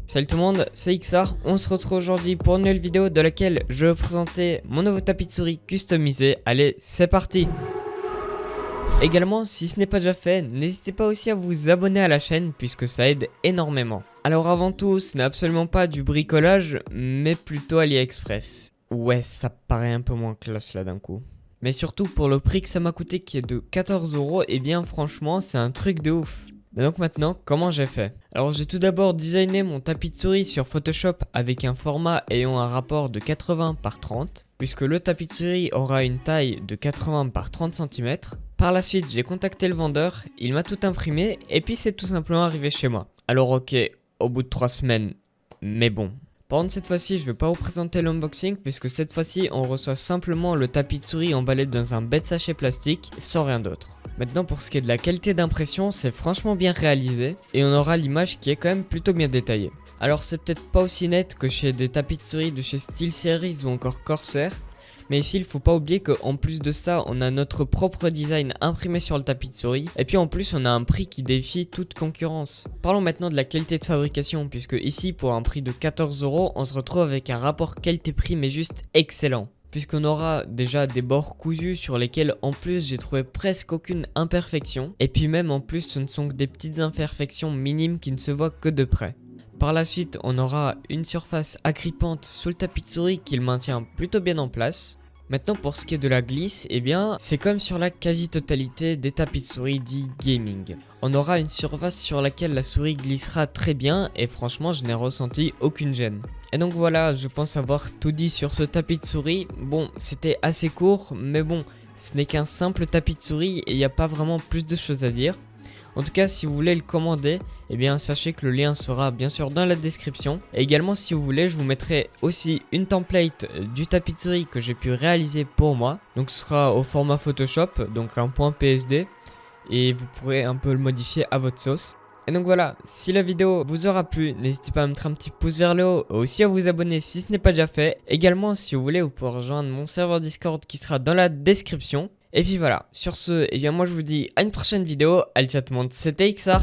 Salut tout le monde, c'est XR, on se retrouve aujourd'hui pour une nouvelle vidéo dans laquelle je vais vous présenter mon nouveau tapis de souris customisé. Allez, c'est parti! Également, si ce n'est pas déjà fait, n'hésitez pas aussi à vous abonner à la chaîne puisque ça aide énormément. Alors avant tout, ce n'est absolument pas du bricolage, mais plutôt AliExpress. Ouais, ça paraît un peu moins classe là d'un coup. Mais surtout pour le prix que ça m'a coûté qui est de 14 €, et bien franchement c'est un truc de ouf. Mais donc maintenant, comment j'ai fait? Alors j'ai tout d'abord designé mon tapis de souris sur Photoshop avec un format ayant un rapport de 80 par 30, puisque le tapis de souris aura une taille de 80 par 30 cm. Par la suite, j'ai contacté le vendeur, il m'a tout imprimé et puis c'est tout simplement arrivé chez moi. Alors ok, au bout de 3 semaines, mais bon. Par contre cette fois-ci je vais pas vous présenter l'unboxing puisque cette fois-ci on reçoit simplement le tapis de souris emballé dans un bête sachet plastique sans rien d'autre. Maintenant pour ce qui est de la qualité d'impression, c'est franchement bien réalisé et on aura l'image qui est quand même plutôt bien détaillée. Alors c'est peut-être pas aussi net que chez des tapis de souris de chez SteelSeries ou encore Corsair, mais ici il faut pas oublier qu'en plus de ça on a notre propre design imprimé sur le tapis de souris et puis en plus on a un prix qui défie toute concurrence. Parlons maintenant de la qualité de fabrication puisque ici pour un prix de 14 € on se retrouve avec un rapport qualité-prix mais juste excellent. Puisqu'on aura déjà des bords cousus sur lesquels en plus j'ai trouvé presque aucune imperfection et puis même en plus ce ne sont que des petites imperfections minimes qui ne se voient que de près. Par la suite, on aura une surface agrippante sous le tapis de souris qui le maintient plutôt bien en place. Maintenant pour ce qui est de la glisse, eh bien c'est comme sur la quasi-totalité des tapis de souris dits gaming. On aura une surface sur laquelle la souris glissera très bien et franchement je n'ai ressenti aucune gêne. Et donc voilà, je pense avoir tout dit sur ce tapis de souris. Bon, c'était assez court, mais bon, ce n'est qu'un simple tapis de souris et il n'y a pas vraiment plus de choses à dire. En tout cas, si vous voulez le commander, eh bien sachez que le lien sera bien sûr dans la description. Et également si vous voulez, je vous mettrai aussi une template du tapis de souris que j'ai pu réaliser pour moi. Donc ce sera au format Photoshop, donc un point PSD. Et vous pourrez un peu le modifier à votre sauce. Et donc voilà, si la vidéo vous aura plu, n'hésitez pas à mettre un petit pouce vers le haut, et aussi à vous abonner si ce n'est pas déjà fait. Également, si vous voulez, vous pouvez rejoindre mon serveur Discord qui sera dans la description. Et puis voilà, sur ce, eh bien moi je vous dis à une prochaine vidéo. Allez ciao tout le monde, c'était XR.